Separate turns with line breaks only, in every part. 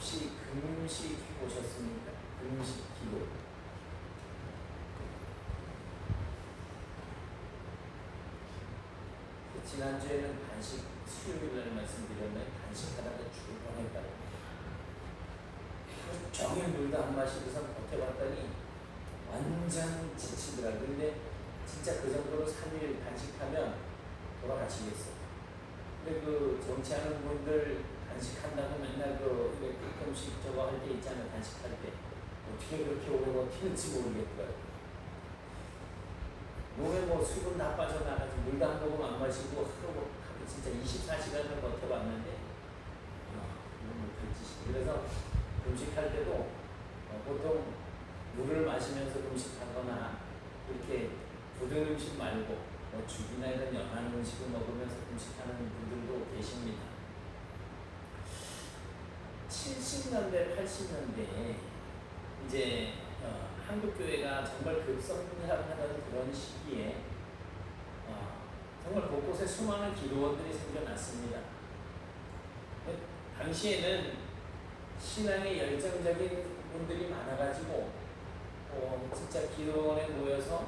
혹시 금식 보셨습니까? 금식 기도. 지난주에는 단식, 수요일날 말씀드렸나요? 단식하다가 죽을 뻔했다고. 종일 물도 안 마시고서 버텨봤더니 완전 지치더라고요. 근데 진짜 그 정도로 3일 단식하면 돌아가시겠어요. 근데 그 정치하는 분들 단식한다고 맨날 가끔씩 저거 할 때 있잖아요. 단식할 때 어떻게 그렇게 오래 버티는지 모르겠더라고요. 몸에 뭐 수분 다 빠져나가지 물도 한 모금 안 마시고 하루 진짜 24시간을 버텨봤는데 그래서 음식할 때도 보통 물을 마시면서 음식하거나 이렇게 부드러운 음식 말고 죽이나 이런 연한 음식을 먹으면서 음식하는 분들도 계십니다. 70년대, 80년대에 이제 한국 교회가 정말 급성장하던 그런 시기에 정말 곳곳에 수많은 기도원들이 생겨났습니다. 당시에는 신앙에 열정적인 분들이 많아가지고 진짜 기도원에 모여서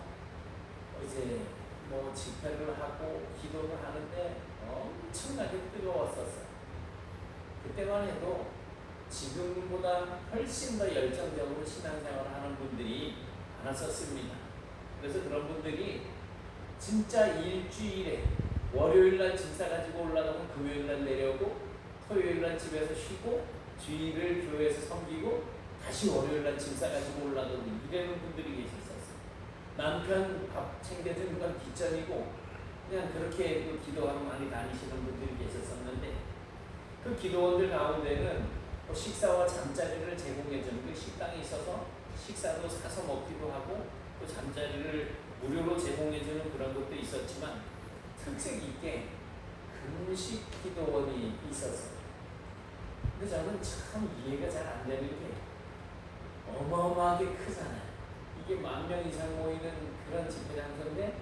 이제 뭐 집회를 하고 기도를 하는데 엄청나게 뜨거웠었어요. 그때만 해도 지금보다 훨씬 더 열정적으로 신앙생활을 하는 분들이 많았었습니다. 그래서 그런 분들이 진짜 일주일에 월요일날 짐 싸가지고 올라가면 금요일날 내려오고 토요일날 집에서 쉬고 주일을 교회에서 섬기고 다시 월요일날 짐 싸가지고 올라가고 이러는 분들이 계셨었어요. 남편 밥 챙겨주는 건 뒷전이고 그냥 그렇게 그 기도하러 많이 다니시는 분들이 계셨었는데 그 기도원들 가운데는 식사와 잠자리를 제공해주는 그 식당이 있어서 식사도 사서 먹기도 하고 또 잠자리를 무료로 제공해주는 그런 것도 있었지만 특색 있게 금식 기도원이 있었어요. 근데 저는 참 이해가 잘 안 되는 게 어마어마하게 크잖아요. 이게 10,000명 이상 모이는 그런 집회 장소인데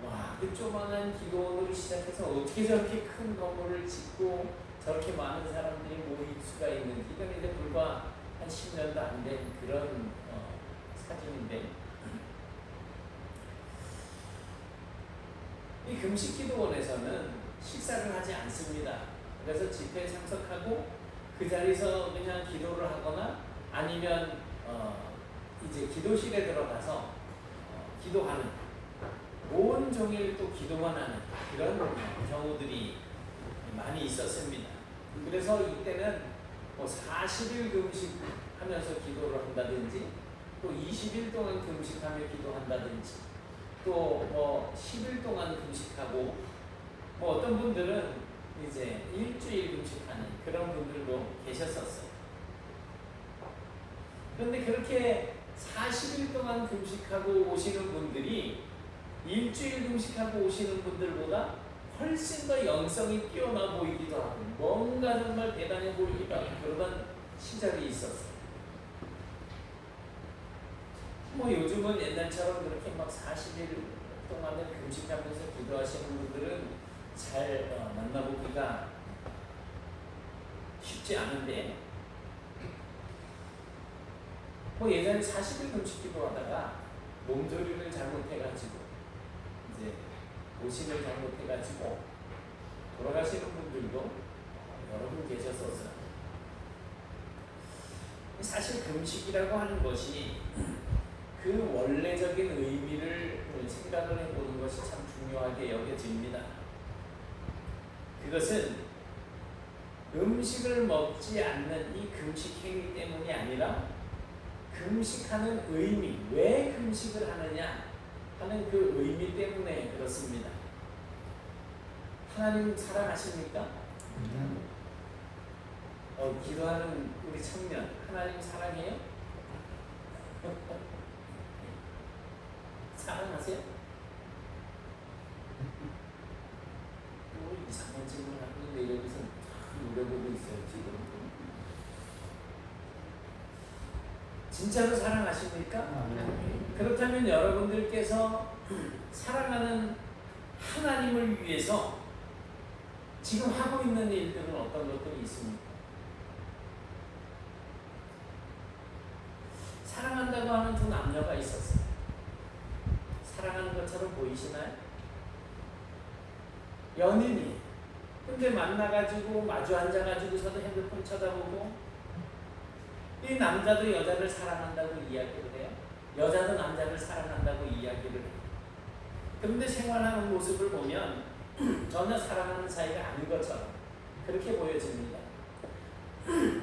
와, 그 조그만한 기도원으로 시작해서 어떻게 저렇게 큰 건물을 짓고 저렇게 많은 사람들이 모일 수가 있는지 이건 이제 불과 한 10년도 안 된 그런 사진인데 이 금식기도원에서는 식사를 하지 않습니다. 그래서 집회에 참석하고 그 자리에서 그냥 기도를 하거나 아니면 이제 기도실에 들어가서 기도하는 온종일 또 기도만 하는 그런 경우들이 많이 있었습니다. 그래서 이때는 뭐 40일 금식하면서 기도를 한다든지 또 20일 동안 금식하며 기도한다든지 또 뭐 10일 동안 금식하고 뭐 어떤 분들은 이제 일주일 금식하는 그런 분들도 계셨었어요. 그런데 그렇게 40일 동안 금식하고 오시는 분들이 일주일 금식하고 오시는 분들보다 훨씬 더 영성이 뛰어나 보이기도 하고 뭔가 정말 대단해 보이기도 하고 그러던 시절이 있었어요. 뭐 요즘은 옛날처럼 그렇게 막 40일 동안을 금식하면서 기도하시는 분들은 잘 만나보기가 쉽지 않은데 뭐 예전에 40일 금식 기도하다가 몸조리를 잘못해가지고 이제 오심을 잘못해가지고 돌아가시는 분들도 여러 분 계셨었어요. 사실 금식이라고 하는 것이 그 원래적인 의미를 생각을 해보는 것이 참 중요하게 여겨집니다. 그것은 음식을 먹지 않는 이 금식 행위 때문이 아니라 금식하는 의미, 왜 금식을 하느냐 하는 그 의미 때문에 그렇습니다. 하나님 사랑하십니까? 기도하는 우리 청년, 하나님 사랑해요? 사랑하세요? 이상한 질문을 하는데 여기서 노려보고 있어요, 지금. 진짜로 사랑하십니까? 그렇다면 여러분들께서 사랑하는 하나님을 위해서 지금 하고 있는 일들은 어떤 것들이 있습니까? 보이시나요? 연인이. 근데 만나가지고 마주 앉아가지고서도 핸드폰 쳐다보고, 이 남자도 여자를 사랑한다고 이야기를 해요. 여자도 남자를 사랑한다고 이야기를 해요. 그런데 생활하는 모습을 보면 전혀 사랑하는 사이가 아닌 것처럼 그렇게 보여집니다.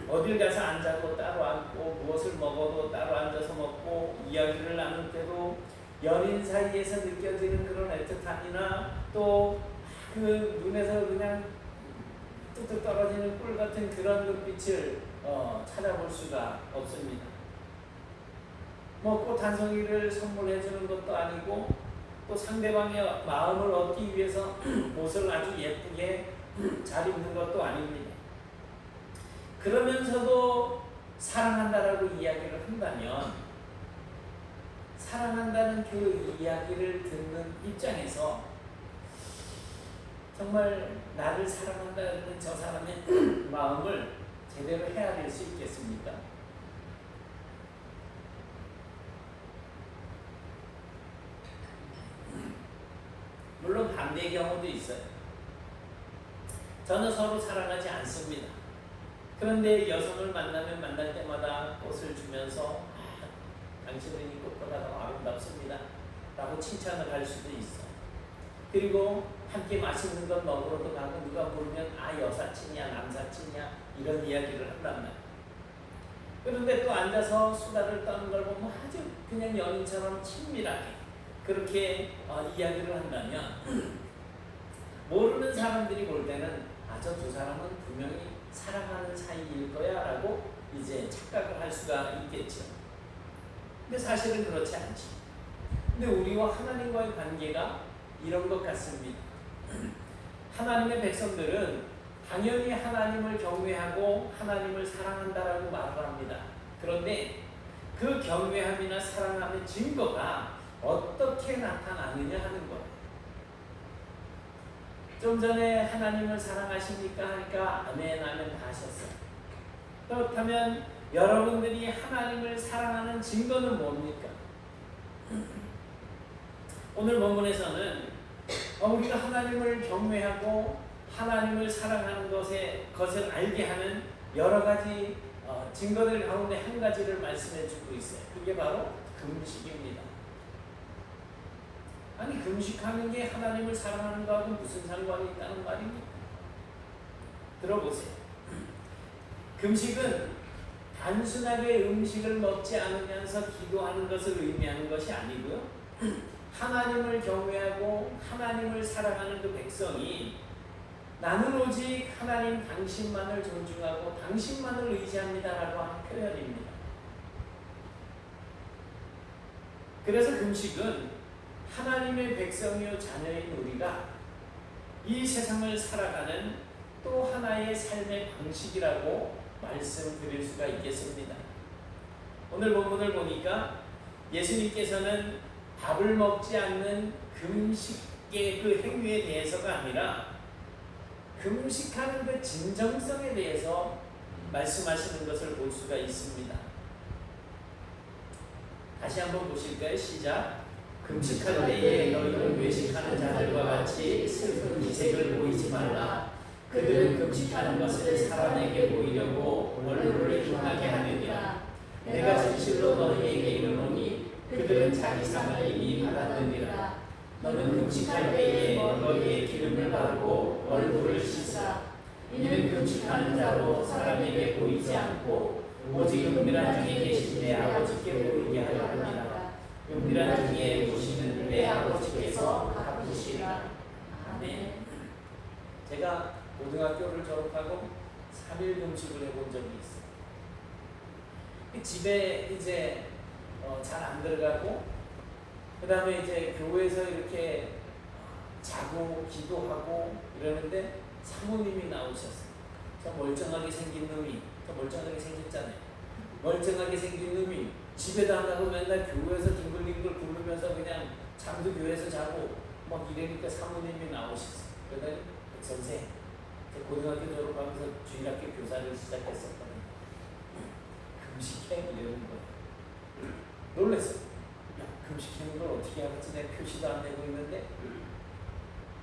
어딜 가서 앉아도 따로 앉고, 무엇을 먹어도 따로 앉아서 먹고, 이야기를 나눌 때도 연인 사이에서 느껴지는 그런 애틋함이나 또 그 눈에서 그냥 뚝뚝 떨어지는 꿀 같은 그런 눈빛을 찾아볼 수가 없습니다. 뭐 꽃 한 송이를 선물해 주는 것도 아니고, 또 상대방의 마음을 얻기 위해서 옷을 아주 예쁘게 잘 입는 것도 아닙니다. 그러면서도 사랑한다라고 이야기를 한다면, 사랑한다는 그 이야기를 듣는 입장에서 정말 나를 사랑한다는 저 사람의 마음을 제대로 헤아릴 수 있겠습니까? 물론 반대의 경우도 있어요. 저는 서로 사랑하지 않습니다. 그런데 여성을 만나면 만날 때마다 꽃을 주면서 당신은 이 꽃보다 더 아름답습니다 라고 칭찬을 할 수도 있어요. 그리고 함께 맛있는 것 먹으러도 가고, 누가 물으면 여사친이야 남사친이야 이런 이야기를 한단 말이에요. 그런데 또 앉아서 수다를 떠는 걸 보면 아주 그냥 연인처럼 친밀하게 그렇게 이야기를 한다면, 모르는 사람들이 볼 때는 저 두 사람은 분명히 사랑하는 사이일 거야 라고 이제 착각을 할 수가 있겠죠. 근데 사실은 그렇지 않지. 근데 우리와 하나님과의 관계가 이런 것 같습니다. 하나님의 백성들은 당연히 하나님을 경외하고 하나님을 사랑한다라고 말을 합니다. 그런데 그 경외함이나 사랑함의 증거가 어떻게 나타나느냐 하는 것. 좀 전에 하나님을 사랑하십니까? 하니까 아멘 아멘 다 하셨어요. 그렇다면 여러분들이 하나님을 사랑하는 증거는 뭡니까? 오늘 본문에서는 우리가 하나님을 경외하고 하나님을 사랑하는 것을 알게 하는 여러 가지 증거들 가운데 한 가지를 말씀해 주고 있어요. 그게 바로 금식입니다. 아니, 금식하는 게 하나님을 사랑하는 거하고 무슨 상관이 있다는 말입니까? 들어보세요. 금식은 단순하게 음식을 먹지 않으면서 기도하는 것을 의미하는 것이 아니고요, 하나님을 경외하고 하나님을 사랑하는 그 백성이 나는 오직 하나님 당신만을 존중하고 당신만을 의지합니다라고 하는 표현입니다. 그래서 금식은 하나님의 백성이요 자녀인 우리가 이 세상을 살아가는 또 하나의 삶의 방식이라고 말씀드릴 수가 있겠습니다. 오늘 본문을 보니까 예수님께서는 밥을 먹지 않는 금식의 그 행위에 대해서가 아니라 금식하는 그 진정성에 대해서 말씀하시는 것을 볼 수가 있습니다. 다시 한번 보실까요? 시작. 금식할 때에 너희는 외식하는 자들과 같이 슬픈 기색을 보이지 말라. 그들은 금식하는 것을 사람에게 보이려고 얼굴을 빛나게 하느니라. 내가 진실로 너희에게 이르노니 그들은 자기 상을 이미 받았느니라. 너는 금식할 때에 너희의 기름을 바르고 얼굴을 씻으라. 이는 금식하는 자로 사람에게 보이지 않고 오직 은밀한 중에 계신 내 아버지께 보이게 하려 합니다. 은밀한 중에 보시는 내 아버지께서 갚으시리라. 아멘. 제가 고등학교를 졸업하고 3일 금식을 해본 적이 있어요. 집에 이제 잘 안 들어가고, 그 다음에 이제 교회에서 이렇게 자고 기도하고 이러는데 사모님이 나오셨어요. 저 멀쩡하게 생긴 놈이, 저 멀쩡하게 생겼잖아요. 멀쩡하게 생긴 놈이 집에도 안 가고 맨날 교회에서 뒹굴뒹굴 굴르면서 그냥 잠도 교회에서 자고 막 이러니까 사모님이 나오셨어요. 그러더니 선생, 고등학교 졸업하면서 주일학교 교사를 시작했었거든요. 금식해? 이러는 거예요. 놀랐어요. 야, 금식하는 걸 어떻게 알았지? 내가 표시도 안 내고 있는데.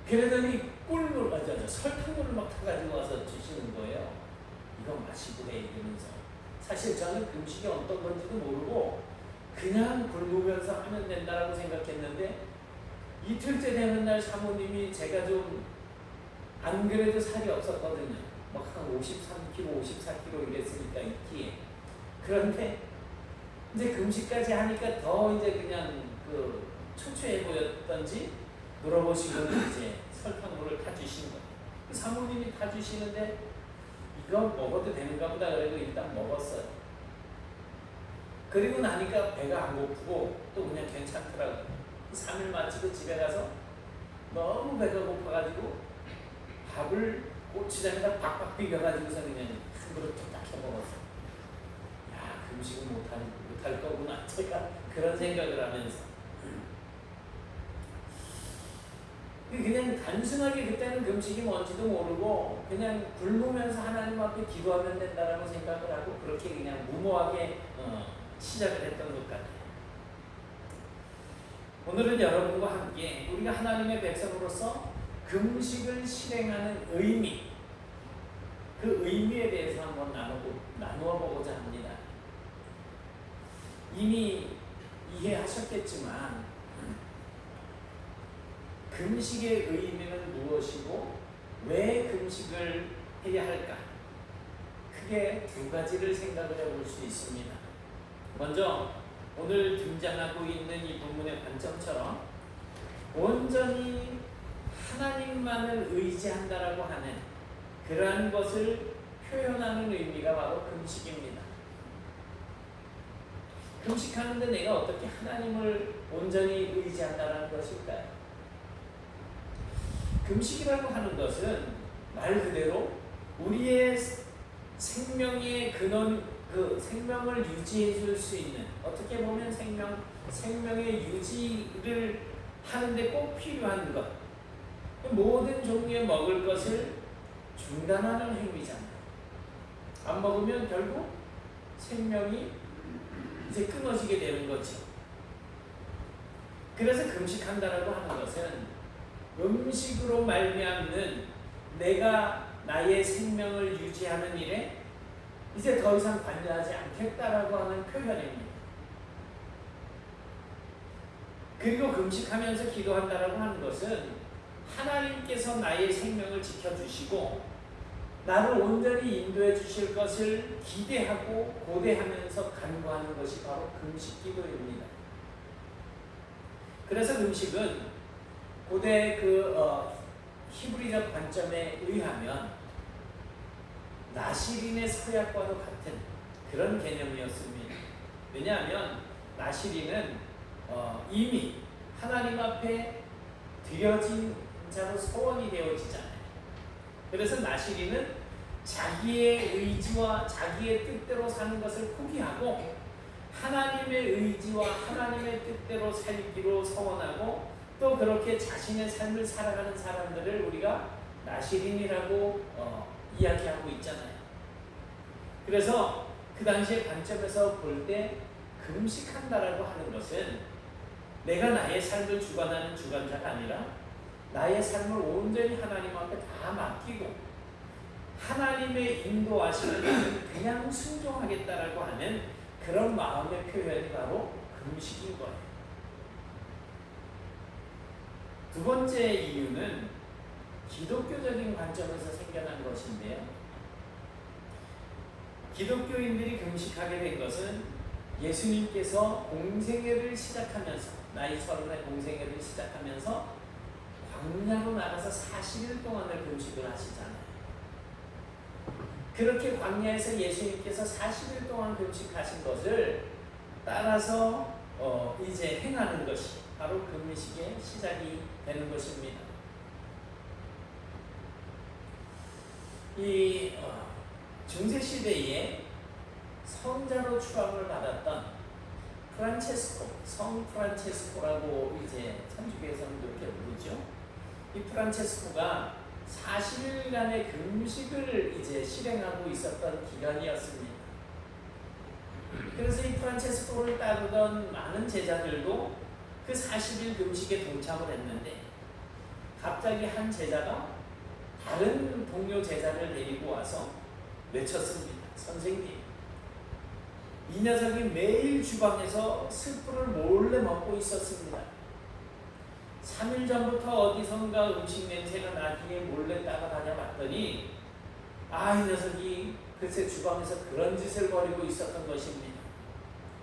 그러더니 설탕물을 막 타가지고 와서 주시는 거예요. 이거 마시고 해 이러면서. 사실 저는 금식이 어떤 건지도 모르고 그냥 굶으면서 하면 된다라고 생각했는데, 이틀째 되는 날 사모님이, 제가 좀 안 그래도 살이 없었거든요. 막 한 53kg, 54kg 이랬으니까 이끼에. 그런데 이제 금식까지 하니까 더 이제 그냥 그 초췌해 보였던지 물어보시고 이제 설탕물을 타주신 거예요. 사모님이 타주시는데 이거 먹어도 되는가 보다 그래도 일단 먹었어요. 그리고 나니까 배가 안 고프고 또 그냥 괜찮더라고요. 3일 마치고 집에 가서 너무 배가 고파가지고 밥을 고추장에다 박박 비벼가지고서 그냥 한 그릇 딱 해 먹었어요. 야, 금식은 못할 거구나. 제가 그런 생각을 하면서. 그냥 단순하게 그때는 금식이 뭔지도 모르고 그냥 굶으면서 하나님 앞에 기도하면 된다라고 생각을 하고 그렇게 그냥 무모하게 시작을 했던 것 같아요. 오늘은 여러분과 함께 우리가 하나님의 백성으로서 금식을 실행하는 의미, 그 의미에 대해서 한번 나누어 보고자 합니다. 이미 이해하셨겠지만 금식의 의미는 무엇이고 왜 금식을 해야 할까? 크게 두 가지를 생각을 해볼 수 있습니다. 먼저 오늘 등장하고 있는 이 본문의 관점처럼 온전히 하나님만을 의지한다라고 하는 그러한 것을 표현하는 의미가 바로 금식입니다. 금식하는데 내가 어떻게 하나님을 온전히 의지한다는 것일까요? 금식이라고 하는 것은 말 그대로 우리의 생명의 근원, 그 생명을 유지해 줄 수 있는, 어떻게 보면 생명의 유지를 하는데 꼭 필요한 것, 모든 종류의 먹을 것을 중단하는 행위잖아요. 안 먹으면 결국 생명이 이제 끊어지게 되는 거죠. 그래서 금식한다라고 하는 것은 음식으로 말미암는 내가 나의 생명을 유지하는 일에 이제 더 이상 관여하지 않겠다라고 하는 표현입니다. 그리고 금식하면서 기도한다라고 하는 것은 하나님께서 나의 생명을 지켜주시고 나를 온전히 인도해 주실 것을 기대하고 고대하면서 간구하는 것이 바로 금식 기도입니다. 그래서 금식은 고대 히브리적 관점에 의하면 나시린의 서약과도 같은 그런 개념이었습니다. 왜냐하면 나시린은 이미 하나님 앞에 드려진 자로 소원이 되어지잖아요. 그래서 나시린은 자기의 의지와 자기의 뜻대로 사는 것을 포기하고 하나님의 의지와 하나님의 뜻대로 살기로 서원하고 또 그렇게 자신의 삶을 살아가는 사람들을 우리가 나시린이라고 이야기하고 있잖아요. 그래서 그 당시의 관점에서 볼 때 금식한다라고 하는 것은 내가 나의 삶을 주관하는 주관자가 아니라 나의 삶을 온전히 하나님 앞에 다 맡기고 하나님의 인도하시는 그냥 순종하겠다라고 하는 그런 마음의 표현이 바로 금식인 거예요. 두 번째 이유는 기독교적인 관점에서 생겨난 것인데요. 기독교인들이 금식하게 된 것은 예수님께서 공생애를 시작하면서 나이 30에 공생애를 시작하면서 광야로 나가서 40일 동안을 금식을 하시잖아요. 그렇게 광야에서 예수님께서 40일 동안 금식하신 것을 따라서 이제 행하는 것이 바로 금식의 시작이 되는 것입니다. 이 중세시대에 성자로 추앙을 받았던 성 프란체스코라고 이제 천주교에서는 그렇게 부르죠. 이 프란체스코가 40일간의 금식을 이제 실행하고 있었던 기간이었습니다. 그래서 이 프란체스코를 따르던 많은 제자들도 그 40일 금식에 동참을 했는데 갑자기 한 제자가 다른 동료 제자를 데리고 와서 외쳤습니다. 선생님, 이 녀석이 매일 주방에서 스프를 몰래 먹고 있었습니다. 3일 전부터 어디선가 음식 냄새가 나기에 몰래 따라다녀 봤더니 이 녀석이 글쎄 주방에서 그런 짓을 벌이고 있었던 것입니다.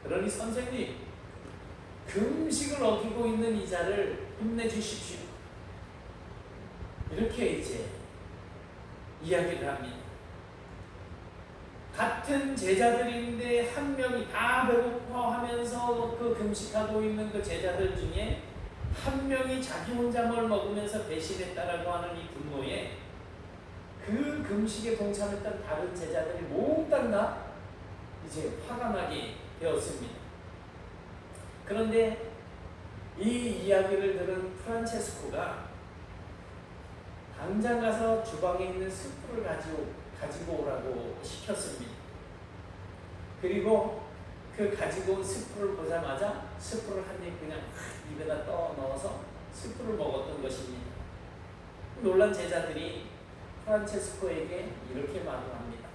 그러니 선생님, 금식을 어기고 있는 이 자를 힘내주십시오. 이렇게 이제 이야기를 합니다. 같은 제자들인데 한 명이 다 배고파하면서 그 금식하고 있는 그 제자들 중에 한 명이 자기 혼자 뭘 먹으면서 배신했다라고 하는 이 분노에 그 금식에 동참했던 다른 제자들이 몽땅 다 이제 화가 나게 되었습니다. 그런데 이 이야기를 들은 프란체스코가 당장 가서 주방에 있는 스프를 가지고 오라고 시켰습니다. 그리고 그 가지고 온 스프를 보자마자 스프를 한 입 그냥 입에다 떠 넣어서 스프를 먹었던 것입니다. 놀란 제자들이 프란체스코에게 이렇게 말을 합니다.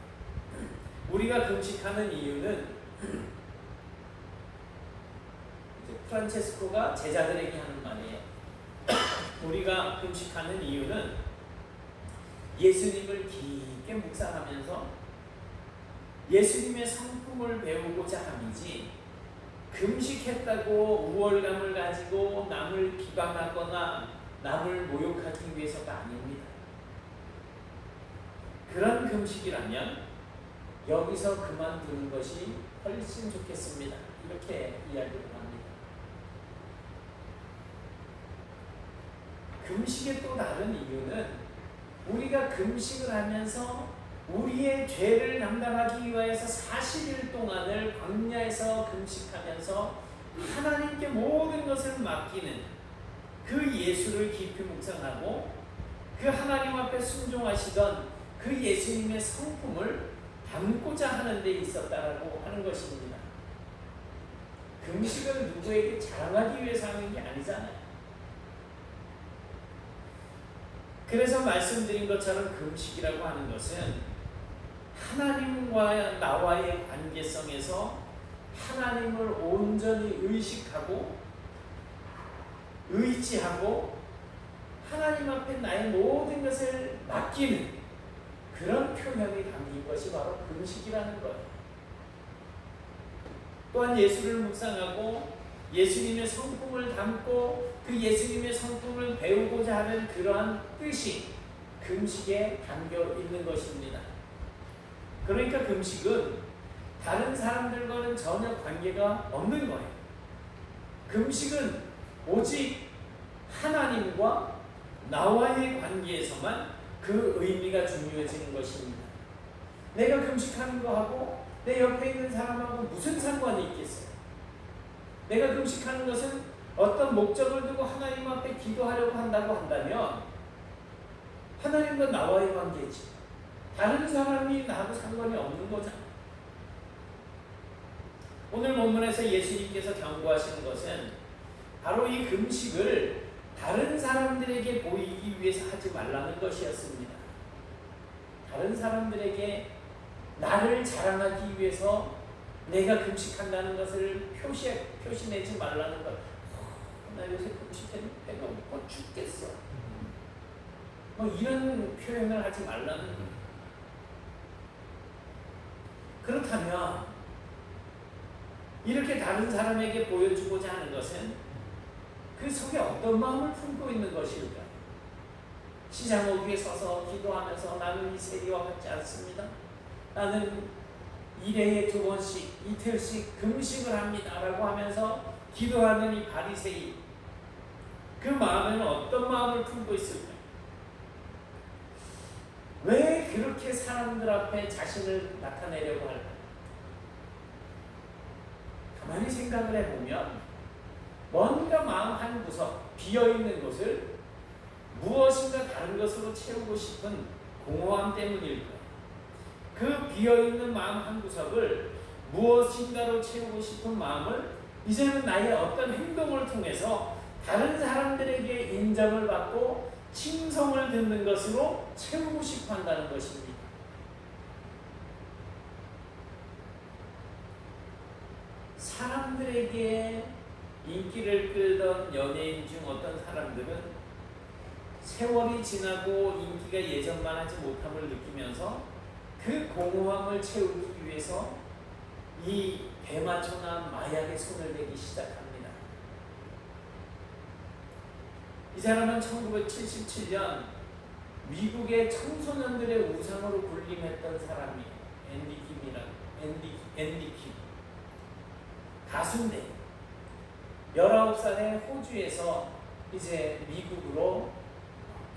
우리가 금식하는 이유는, 이제 프란체스코가 제자들에게 하는 말이에요. 우리가 금식하는 이유는 예수님을 깊게 묵상하면서 예수님의 성품을 배우고자 함이지, 금식했다고 우월감을 가지고 남을 비방하거나 남을 모욕하기 위해서가 아닙니다. 그런 금식이라면 여기서 그만두는 것이 훨씬 좋겠습니다. 이렇게 이야기를 합니다. 금식의 또 다른 이유는 우리가 금식을 하면서 우리의 죄를 감당하기 위해서 40일 동안을 광야에서 금식하면서 하나님께 모든 것을 맡기는 그 예수를 깊이 묵상하고 그 하나님 앞에 순종하시던 그 예수님의 성품을 담고자 하는 데 있었다라고 하는 것입니다. 금식을 누구에게 자랑하기 위해서 하는 게 아니잖아요. 그래서 말씀드린 것처럼 금식이라고 하는 것은 하나님과 나와의 관계성에서 하나님을 온전히 의식하고 의지하고 하나님 앞에 나의 모든 것을 맡기는 그런 표현이 담긴 것이 바로 금식이라는 거예요. 또한 예수를 묵상하고 예수님의 성품을 담고 그 예수님의 성품을 배우고자 하는 그러한 뜻이 금식에 담겨 있는 것입니다. 그러니까 금식은 다른 사람들과는 전혀 관계가 없는 거예요. 금식은 오직 하나님과 나와의 관계에서만 그 의미가 중요해지는 것입니다. 내가 금식하는 거하고 내 옆에 있는 사람하고 무슨 상관이 있겠어요? 내가 금식하는 것은 어떤 목적을 두고 하나님 앞에 기도하려고 한다고 한다면 하나님과 나와의 관계지, 다른 사람이 나하고 상관이 없는 거잖아요. 오늘 본문에서 예수님께서 경고하시는 것은 바로 이 금식을 다른 사람들에게 보이기 위해서 하지 말라는 것이었습니다. 다른 사람들에게 나를 자랑하기 위해서 내가 금식한다는 것을 표시내지 말라는 것. 나 요새 금식했는데 배가 고파 죽겠어. 이런 표현을 하지 말라는 것. 그렇다면 이렇게 다른 사람에게 보여주고자 하는 것은 그 속에 어떤 마음을 품고 있는 것일까? 시장 위에 서서 기도하면서 나는 이 세리와 같지 않습니다. 나는 1회에 2번씩 이틀씩 금식을 합니다 라고 하면서 기도하는 이 바리새인, 그 마음에는 어떤 마음을 품고 있을까? 왜 그렇게 사람들 앞에 자신을 나타내려고 할까? 가만히 생각을 해보면 뭔가 마음 한 구석 비어있는 곳을 무엇인가 다른 것으로 채우고 싶은 공허함 때문일 거예요. 그 비어있는 마음 한 구석을 무엇인가로 채우고 싶은 마음을 이제는 나의 어떤 행동을 통해서 다른 사람들에게 인정을 받고 칭송을 듣는 것으로 채우고 싶어 한다는 것입니다. 사람들에게 인기를 끌던 연예인 중 어떤 사람들은 세월이 지나고 인기가 예전만 하지 못함을 느끼면서 그 공허함을 채우기 위해서 이 대마초나 마약에 손을 대기 시작합니다. 이 사람은 1977년 미국의 청소년들의 우상으로 군림했던 사람이에요. 앤디 킴. 가수인데 19살에 호주에서 이제 미국으로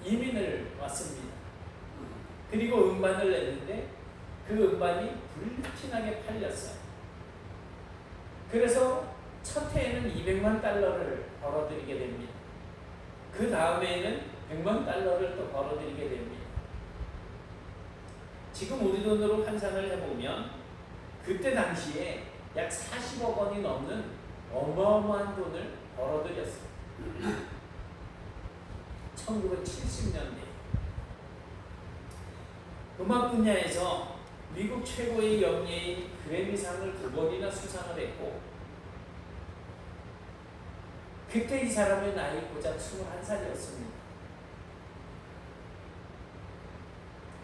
이민을 왔습니다. 그리고 음반을 냈는데 그 음반이 불티나게 팔렸어요. 그래서 첫 해에는 200만 달러를 벌어들이게 됩니다. 그 다음에는 100만 달러를 또 벌어들이게 됩니다. 지금 우리 돈으로 환산을 해보면 그때 당시에 약 40억 원이 넘는 어마어마한 돈을 벌어들였어요. 1970년대 음악 분야에서 미국 최고의 영예인 그래미상을 2번이나 수상을 했고 그때 이 사람의 나이 고작 21살이었습니다.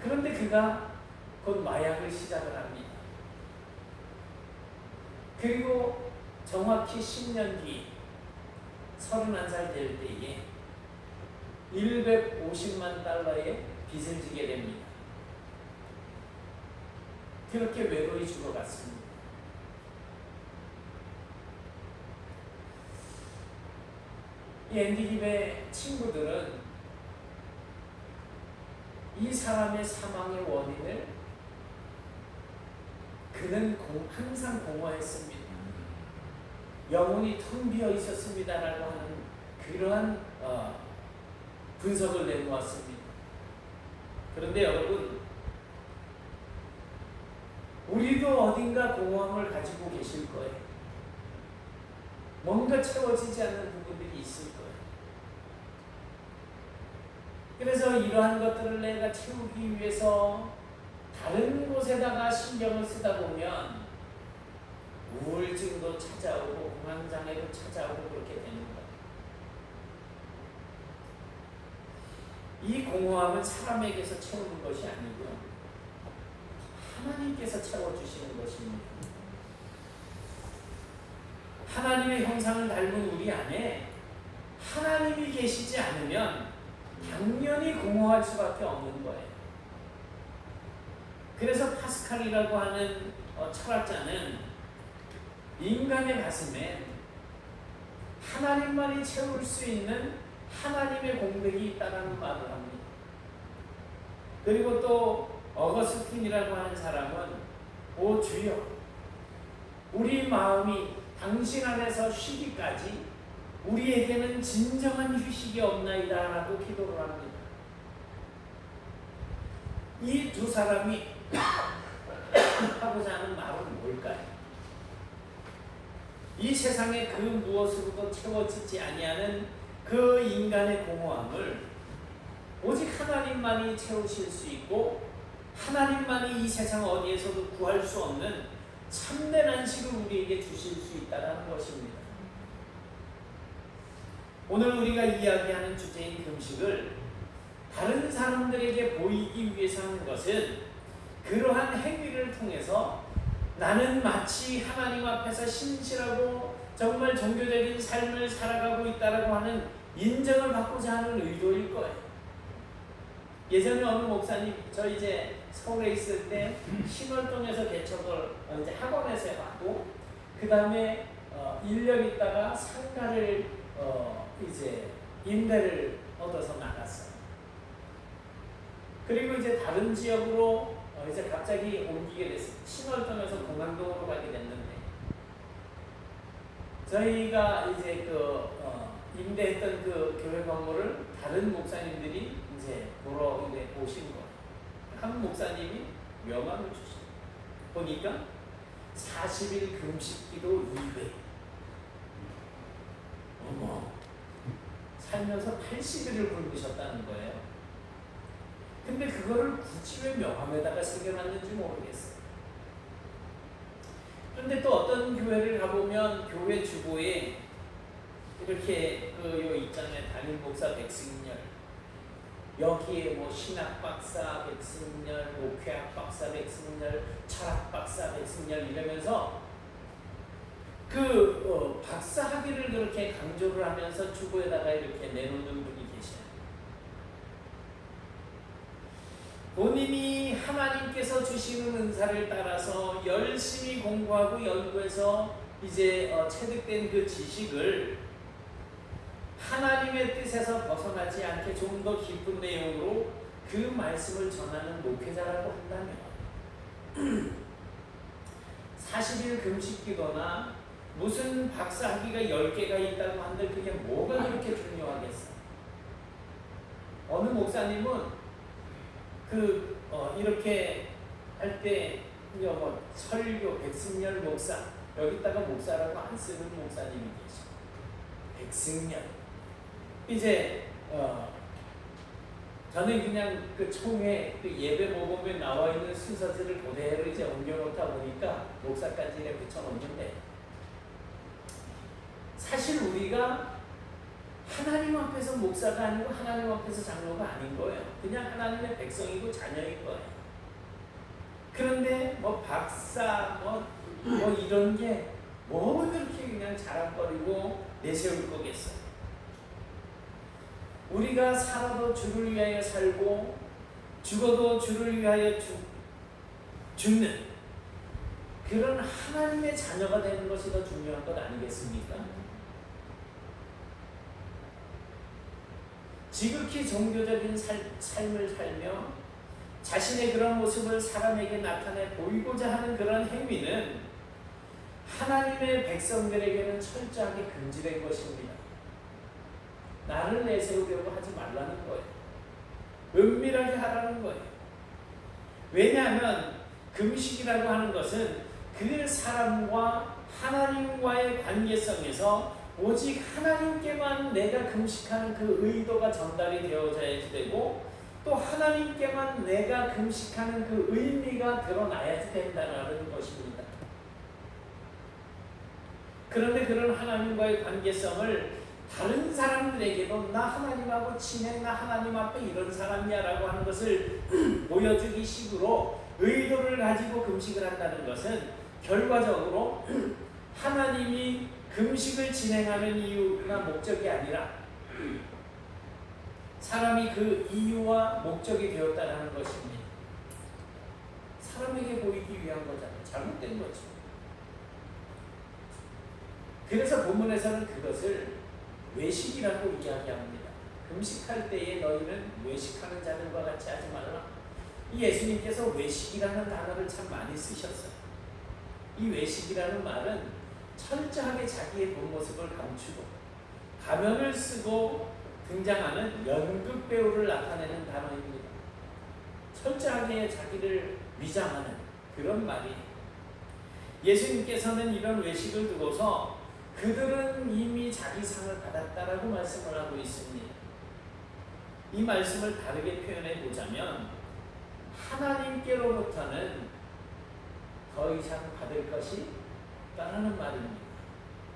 그런데 그가 곧 마약을 시작을 합니다. 그리고 정확히 10년 뒤 31살 될 때에 150만 달러의 빚을 지게 됩니다. 그렇게 외로이 죽어갔습니다. 이 앤디 킴의 친구들은 이 사람의 사망의 원인을 그는 항상 공허했습니다. 영혼이 텅 비어 있었습니다라고 하는 그러한 분석을 내놓았습니다. 그런데 여러분, 우리도 어딘가 공허함을 가지고 계실 거예요. 뭔가 채워지지 않는 부분들이 있을 거예요. 그래서 이러한 것들을 내가 채우기 위해서 다른 곳에다가 신경을 쓰다 보면 우울증도 찾아오고 공황장애도 찾아오고 그렇게 되는 거예요. 이 공허함은 사람에게서 채우는 것이 아니고요. 하나님께서 채워주시는 것입니다. 하나님의 형상을 닮은 우리 안에 하나님이 계시지 않으면 당연히 공허할 수밖에 없는 거예요. 그래서 파스칼이라고 하는 철학자는 인간의 가슴에 하나님만이 채울 수 있는 하나님의 공백이 있다는 말을 합니다. 그리고 또 어거스틴이라고 하는 사람은 오 주여, 우리 마음이 당신 안에서 쉬기까지 우리에게는 진정한 휴식이 없나이다 라고 기도를 합니다. 이 두 사람이 하고자 하는 말은 뭘까요? 이 세상에 그 무엇으로도 채워지지 아니하는 그 인간의 공허함을 오직 하나님만이 채우실 수 있고 하나님만이 이 세상 어디에서도 구할 수 없는 참된 안식을 우리에게 주실 수 있다는 것입니다. 오늘 우리가 이야기하는 주제인 금식을 다른 사람들에게 보이기 위해서 하는 것은 그러한 행위를 통해서 나는 마치 하나님 앞에서 신실하고 정말 종교적인 삶을 살아가고 있다라고 하는 인정을 받고자 하는 의도일 거예요. 예전에 어느 목사님, 저 이제 서울에 있을 때 신월동에서 개척을 이제 학원에서 해봤고, 그 다음에 1년 있다가 상가를 이제 임대를 얻어서 나갔어요. 그리고 이제 다른 지역으로 이제 갑자기 옮기게 됐어요. 신월동에서 공항동으로 가게 됐는데, 저희가 이제 임대했던 그 교회 건물을 다른 목사님들이 이제 보러 오신 거예요. 한 목사님이 명함을 주시고 보니까 40일 금식기도 2회, 살면서 80일을 굶으셨다는 거예요. 근데 그거를 굳이 왜 명함에다가 새겨놨는지 모르겠어요. 그런데 또 어떤 교회를 가보면 교회 주보에 이렇게 요 있잖아요. 담임 목사 백승열, 여기에 뭐 신학 박사 백승열, 목회학 박사 백승열, 철학 박사 백승열 이러면서 박사 학위를 그렇게 강조를 하면서 주보에다가 이렇게 내놓는 분이 계셔요. 본인이 하나님께서 주시는 은사를 따라서 열심히 공부하고 연구해서 이제 체득된 그 지식을 하나님의 뜻에서 벗어나지 않게 좀 더 깊은 내용으로 그 말씀을 전하는 목회자라고 한다면 40일 금식 기도나 무슨 박사 학위가 10개가 있다고 한들 그게 뭐가 그렇게 중요하겠어? 어느 목사님은 이렇게 할 때 뭐 설교 백승열 목사 여기다가 목사라고 안 쓰는 목사님이 계셔. 백승열. 이제 저는 그냥 그 총회 예배 모범에 나와 있는 순서들을 그대로 이제 옮겨놓다 보니까 목사까지 이렇게 붙여놓는데 사실 우리가 하나님 앞에서 목사가 아니고 하나님 앞에서 장로가 아닌 거예요. 그냥 하나님의 백성이고 자녀인 거예요. 그런데 뭐 박사 뭐 이런 게 뭐 그렇게 그냥 자랑거리고 내세울 거겠어요. 우리가 살아도 주를 위하여 살고 죽어도 주를 위하여 죽는 그런 하나님의 자녀가 되는 것이 더 중요한 것 아니겠습니까? 지극히 종교적인 삶을 살며 자신의 그런 모습을 사람에게 나타내 보이고자 하는 그런 행위는 하나님의 백성들에게는 철저하게 금지된 것입니다. 나를 내세우려고 하지 말라는 거예요. 은밀하게 하라는 거예요. 왜냐하면 금식이라고 하는 것은 그 사람과 하나님과의 관계성에서 오직 하나님께만 내가 금식하는 그 의도가 전달이 되어져야지 되고 또 하나님께만 내가 금식하는 그 의미가 드러나야지 된다는 것입니다. 그런데 그런 하나님과의 관계성을 다른 사람들에게도 나 하나님하고 친해, 나 하나님 앞에 이런 사람이야 라고 하는 것을 보여주기 식으로 의도를 가지고 금식을 한다는 것은 결과적으로 하나님이 금식을 진행하는 이유나 목적이 아니라 사람이 그 이유와 목적이 되었다는 것입니다. 사람에게 보이기 위한 거잖아요. 잘못된 거죠. 그래서 본문에서는 그것을 외식이라고 이야기합니다. 금식할 때에 너희는 외식하는 자들과 같이 하지 말라. 이 예수님께서 외식이라는 단어를 참 많이 쓰셨어요. 이 외식이라는 말은 철저하게 자기의 본 모습을 감추고 가면을 쓰고 등장하는 연극 배우를 나타내는 단어입니다. 철저하게 자기를 위장하는 그런 말이에요. 예수님께서는 이런 외식을 두고서 그들은 이미 자기 상을 받았다라고 말씀을 하고 있습니다. 이 말씀을 다르게 표현해 보자면 하나님께로부터는 더 이상 받을 것이 없다는 말입니다.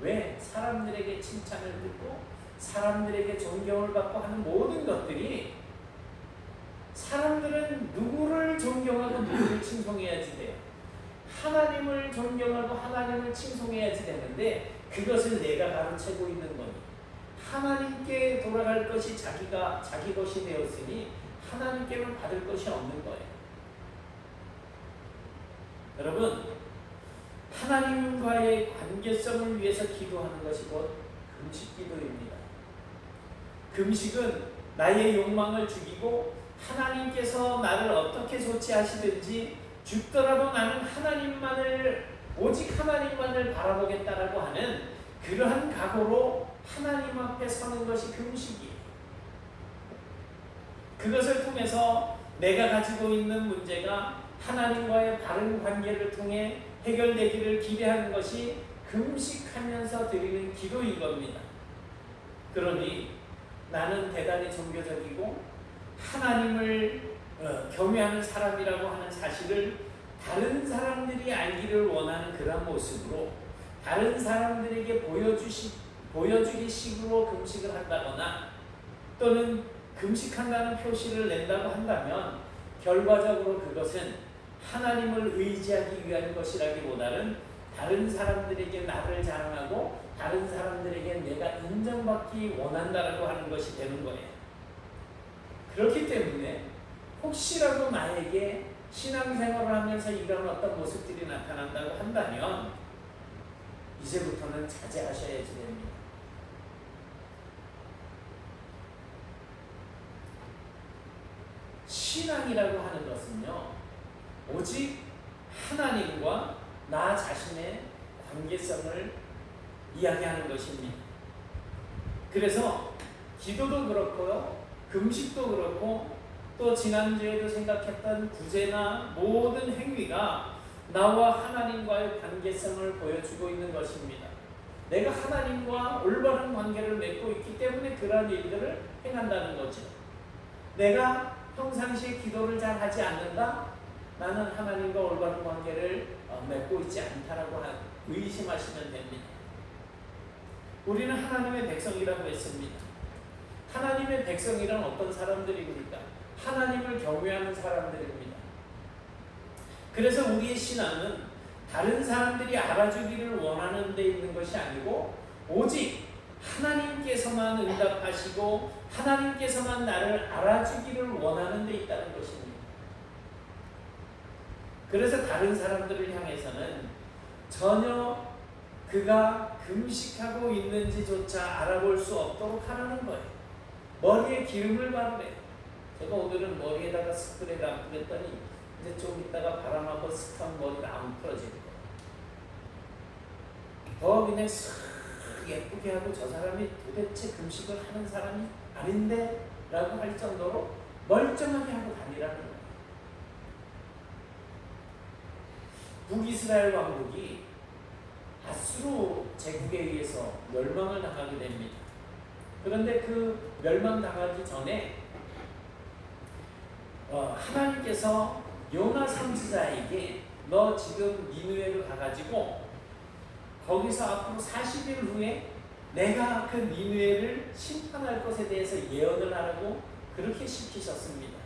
왜? 사람들에게 칭찬을 듣고 사람들에게 존경을 받고 하는 모든 것들이 사람들은 누구를 존경하고 누구를 칭송해야지 돼요. 하나님을 존경하고 하나님을 칭송해야지 되는데 그것을 내가 가르치고 있는 거니 하나님께 돌아갈 것이 자기 것이 되었으니 하나님께는 받을 것이 없는 거예요. 여러분, 하나님과의 관계성을 위해서 기도하는 것이 곧 금식 기도입니다. 금식은 나의 욕망을 죽이고 하나님께서 나를 어떻게 조치하시든지 죽더라도 나는 오직 하나님만을 바라보겠다라고 하는 그러한 각오로 하나님 앞에 서는 것이 금식이에요. 그것을 통해서 내가 가지고 있는 문제가 하나님과의 바른 관계를 통해 해결되기를 기대하는 것이 금식하면서 드리는 기도인 겁니다. 그러니 나는 대단히 종교적이고 하나님을 경외하는 사람이라고 하는 사실을 다른 사람들이 알기를 원하는 그런 모습으로 다른 사람들에게 보여주기 식으로 금식을 한다거나 또는 금식한다는 표시를 낸다고 한다면 결과적으로 그것은 하나님을 의지하기 위한 것이라기보다는 다른 사람들에게 나를 자랑하고 다른 사람들에게 내가 인정받기 원한다라고 하는 것이 되는 거예요. 그렇기 때문에 혹시라도 나에게 신앙생활을 하면서 이런 어떤 모습들이 나타난다고 한다면 이제부터는 자제하셔야지 됩니다. 신앙이라고 하는 것은요, 오직 하나님과 나 자신의 관계성을 이야기하는 것입니다. 그래서 기도도 그렇고요, 금식도 그렇고 또 지난주에도 생각했던 구제나 모든 행위가 나와 하나님과의 관계성을 보여주고 있는 것입니다. 내가 하나님과 올바른 관계를 맺고 있기 때문에 그러한 일들을 행한다는 거죠. 내가 평상시에 기도를 잘 하지 않는다? 나는 하나님과 올바른 관계를 맺고 있지 않다라고 의심하시면 됩니다. 우리는 하나님의 백성이라고 했습니다. 하나님의 백성이란 어떤 사람들입니까? 하나님을 경외하는 사람들입니다. 그래서 우리의 신앙은 다른 사람들이 알아주기를 원하는 데 있는 것이 아니고 오직 하나님께서만 응답하시고 하나님께서만 나를 알아주기를 원하는 데 있다는 것입니다. 그래서 다른 사람들을 향해서는 전혀 그가 금식하고 있는지조차 알아볼 수 없도록 하라는 거예요. 머리에 기름을 바르래. 제가 오늘은 머리에다가 스프레이를 안 뿌렸더니 이제 좀 있다가 바람하고 습한 머리가 안 풀어질 거예요. 더 그냥 싹 예쁘게 하고 저 사람이 도대체 금식을 하는 사람이 아닌데 라고 할 정도로 멀쩡하게 하고 다니라는 거예요. 북이스라엘 왕국이 아수르 제국에 의해서 멸망을 당하게 됩니다. 그런데 그 멸망당하기 전에 하나님께서 요나 선지자에게 너 지금 니느웨를 가가지고 거기서 앞으로 40일 후에 내가 그 니느웨를 심판할 것에 대해서 예언을 하라고 그렇게 시키셨습니다.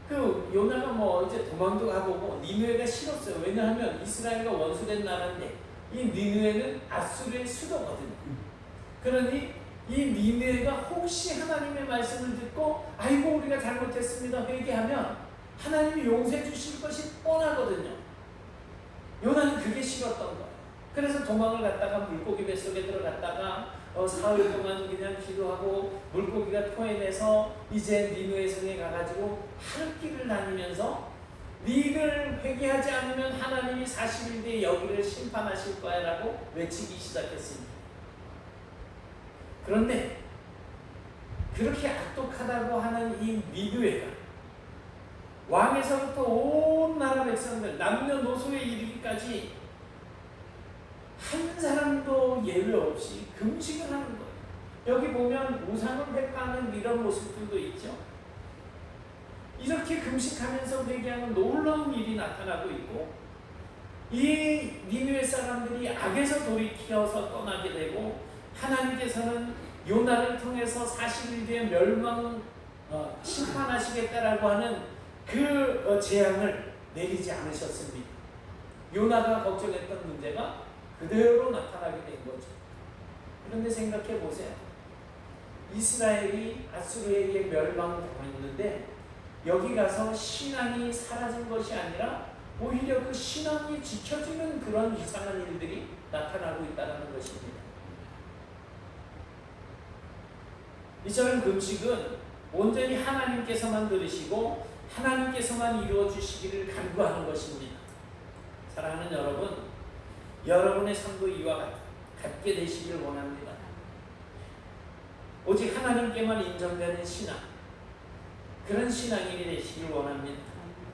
그 요나가 뭐 이제 도망도 가보고 니느웨가 싫었어요. 왜냐하면 이스라엘과 원수된 나라인데 이 니느웨는 아수르의 수도거든요. 그러니 이 니느웨가 혹시 하나님의 말씀을 듣고 아이고 우리가 잘못했습니다 회개하면 하나님이 용서해 주실 것이 뻔하거든요. 요나는 그게 싫었던 거예요. 그래서 도망을 갔다가 물고기 뱃속에 들어갔다가 사흘 동안 그냥 기도하고 물고기가 토해내서 이제 니느웨 성에 가가지고 하루 길을 다니면서 니를 회개하지 않으면 하나님이 40일 뒤에 여기를 심판하실 거야 라고 외치기 시작했습니다. 그런데 그렇게 악독하다고 하는 이 니느웨가 왕에서부터 온 나라 백성들 남녀노소에 이르기까지 한 사람도 예외 없이 금식을 하는 거예요. 여기 보면 우상을 회파하는 이런 모습들도 있죠. 이렇게 금식하면서 회개하는 놀라운 일이 나타나고 있고 이 니느웨 사람들이 악에서 돌이켜서 떠나게 되고 하나님께서는 요나를 통해서 40일 뒤에 심판하시겠다라고 하는 그 재앙을 내리지 않으셨습니다. 요나가 걱정했던 문제가 그대로 나타나게 된 거죠. 그런데 생각해 보세요. 이스라엘이 아수르에게 멸망당했는데 여기 가서 신앙이 사라진 것이 아니라 오히려 그 신앙이 지켜지는 그런 이상한 일들이 나타나고 있다는 것입니다. 이처럼 금식은 온전히 하나님께서만 들으시고 하나님께서만 이루어 주시기를 간구하는 것입니다. 사랑하는 여러분, 여러분의 삶도 이와 같게 되시길 원합니다. 오직 하나님께만 인정되는 신앙, 그런 신앙인이 되시길 원합니다.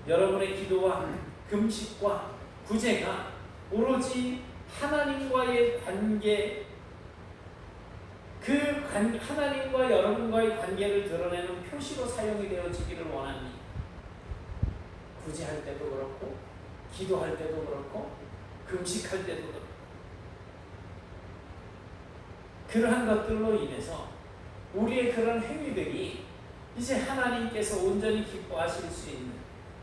여러분의 기도와 금식과 구제가 오로지 하나님과의 관계, 하나님과 여러분과의 관계를 드러내는 표시로 사용이 되어지기를 원합니다. 구제할 때도 그렇고, 기도할 때도 그렇고, 금식할 때도 그렇고, 그러한 것들로 인해서 우리의 그런 행위들이 이제 하나님께서 온전히 기뻐하실 수 있는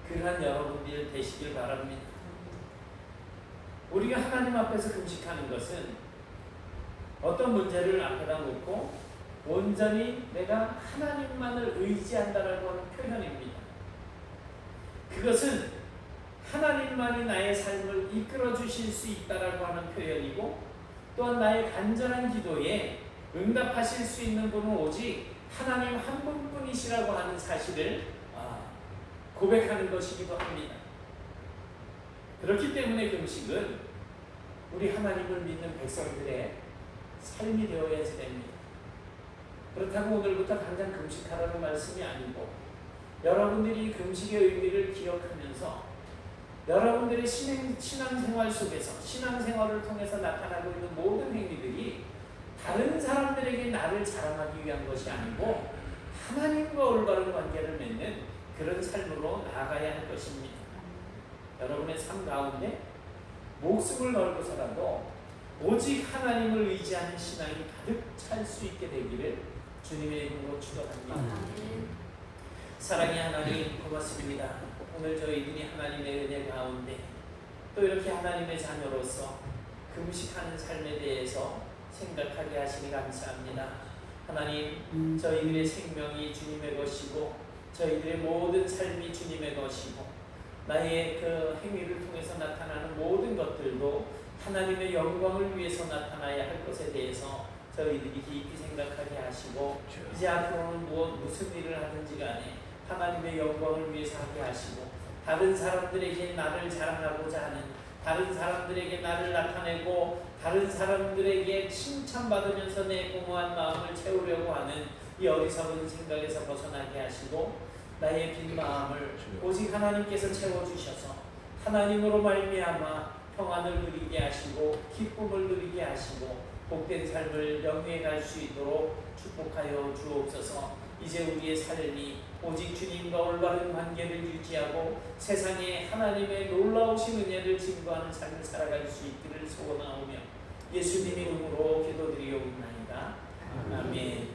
그러한 여러분들 되시길 바랍니다. 우리가 하나님 앞에서 금식하는 것은 어떤 문제를 앞에다 놓고 온전히 내가 하나님만을 의지한다라고 하는 표현입니다. 그것은 하나님만이 나의 삶을 이끌어 주실 수 있다라고 하는 표현이고, 또한 나의 간절한 기도에 응답하실 수 있는 분은 오직 하나님 한 분뿐이시라고 하는 사실을 고백하는 것이기도 합니다. 그렇기 때문에 금식은 우리 하나님을 믿는 백성들의 삶이 되어야지 됩니다. 그렇다고 오늘부터 당장 금식하라는 말씀이 아니고, 여러분들이 금식의 의미를 기억하면서 여러분들의 신앙생활 속에서, 신앙생활을 통해서 나타나고 있는 모든 행위들이 다른 사람들에게 나를 자랑하기 위한 것이 아니고 하나님과 올바른 관계를 맺는 그런 삶으로 나아가야 할 것입니다. 여러분의 삶 가운데 목숨을 걸고서라도 오직 하나님을 의지하는 신앙이 가득 찰 수 있게 되기를 주님의 이름으로 축원합니다. 사랑의 하나님, 고맙습니다. 오늘 저희들이 하나님의 은혜 가운데 또 이렇게 하나님의 자녀로서 금식하는 삶에 대해서 생각하게 하시니 감사합니다. 하나님, 저희들의 생명이 주님의 것이고 저희들의 모든 삶이 주님의 것이고 나의 그 행위를 통해서 나타나는 모든 것들도 하나님의 영광을 위해서 나타나야 할 것에 대해서 저희들이 깊이 생각하게 하시고, 이제 앞으로는 무슨 일을 하든지 간에 하나님의 영광을 위해서 하게 하시고, 다른 사람들에게 나를 자랑하고자 하는, 다른 사람들에게 나를 나타내고 다른 사람들에게 칭찬받으면서 내 공허한 마음을 채우려고 하는 이 어리석은 생각에서 벗어나게 하시고, 나의 빈 마음을 오직 하나님께서 채워주셔서 하나님으로 말미암아 평안을 누리게 하시고 기쁨을 누리게 하시고 복된 삶을 영위해 갈 수 있도록 축복하여 주옵소서. 이제 우리의 삶이 오직 주님과 올바른 관계를 유지하고 세상에 하나님의 놀라우신 은혜를 증거하는 삶을 살아갈 수 있기를 소원하오며 예수님 이름으로 기도드리옵나이다. 아멘.